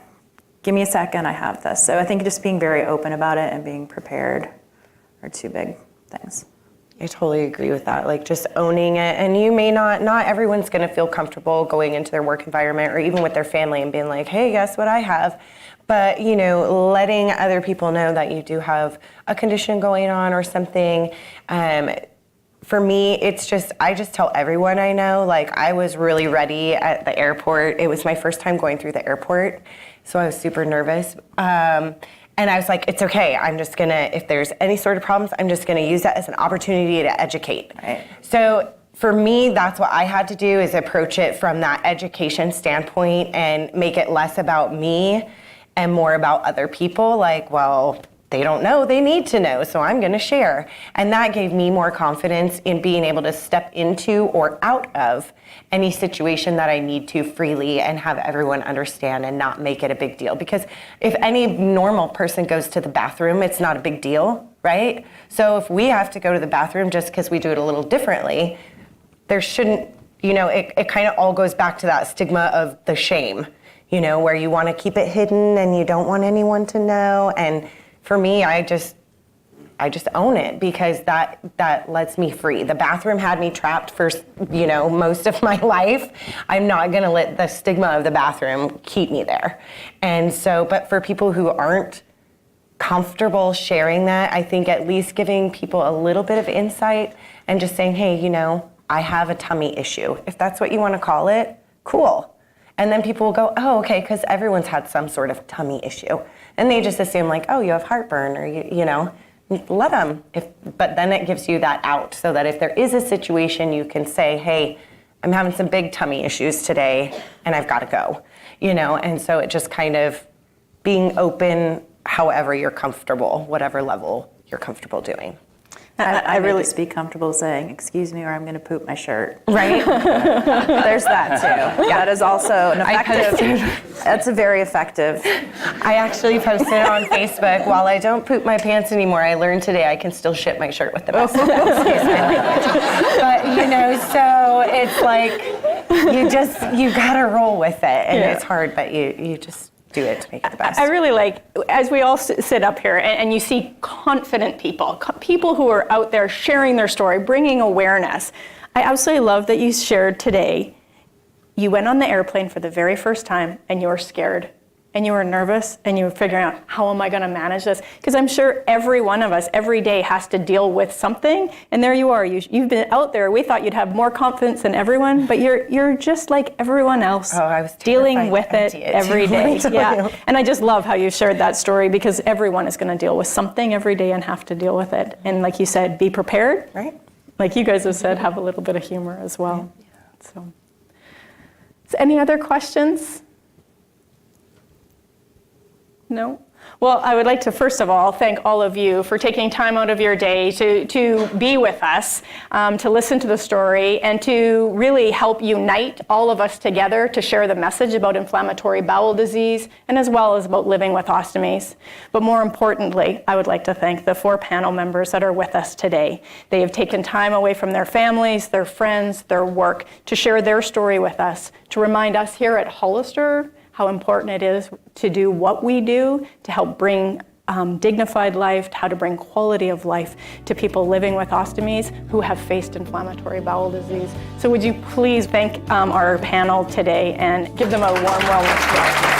give me a second, I have this. So I think just being very open about it and being prepared are two big things. I totally agree with that. Just owning it. And you may not everyone's going to feel comfortable going into their work environment or even with their family and being like, hey, guess what I have? But, letting other people know that you do have a condition going on or something. For me, I just tell everyone I know, I was really ready at the airport. It was my first time going through the airport, so I was super nervous. And I was like, it's okay. I'm just gonna, if there's any sort of problems, I'm just gonna use that as an opportunity to educate. Right. So for me, that's what I had to do, is approach it from that education standpoint and make it less about me and more about other people. They don't know, they need to know, so I'm gonna share. And that gave me more confidence in being able to step into or out of any situation that I need to freely and have everyone understand and not make it a big deal. Because if any normal person goes to the bathroom, it's not a big deal, right? So if we have to go to the bathroom just because we do it a little differently, there shouldn't, it kind of all goes back to that stigma of the shame, where you wanna keep it hidden and you don't want anyone to know. And for me, I just own it, because that lets me free. The bathroom had me trapped for, most of my life. I'm not gonna let the stigma of the bathroom keep me there. And so, but for people who aren't comfortable sharing that, I think at least giving people a little bit of insight and just saying, hey, I have a tummy issue. If that's what you wanna call it, cool. And then people will go, oh, okay, because everyone's had some sort of tummy issue. And they just assume oh, you have heartburn, or let them. But then it gives you that out, so that if there is a situation, you can say, hey, I'm having some big tummy issues today and I've got to go, And so it just kind of being open however you're comfortable, whatever level you're comfortable doing. I really be comfortable saying, excuse me, or I'm going to poop my shirt. Right? There's that too. Yeah. That is also an effective, that's a very effective. I actually posted on Facebook, while I don't poop my pants anymore, I learned today I can still shit my shirt with the best of them. But, so it's you gotta roll with it. And it's hard, but you just do it to make it the best. I really as we all sit up here and you see confident people who are out there sharing their story, bringing awareness. I absolutely love that you shared today. You went on the airplane for the very first time and you were scared and you were nervous and you were figuring out, how am I going to manage this? Because I'm sure every one of us every day has to deal with something. And there you are. You've been out there. We thought you'd have more confidence than everyone, but you're just like everyone else. Oh, I was dealing with it every day. Yeah. And I just love how you shared that story, because everyone is going to deal with something every day and have to deal with it. And like you said, be prepared. Right. Like you guys have said, have a little bit of humor as well. Yeah. So any other questions? No? Well, I would like to first of all thank all of you for taking time out of your day to be with us, to listen to the story, and to really help unite all of us together to share the message about inflammatory bowel disease and as well as about living with ostomies. But more importantly, I would like to thank the 4 panel members that are with us today. They have taken time away from their families, their friends, their work to share their story with us, to remind us here at Hollister how important it is to do what we do to help bring dignified life, how to bring quality of life to people living with ostomies who have faced inflammatory bowel disease. So would you please thank our panel today and give them a warm wellness welcome.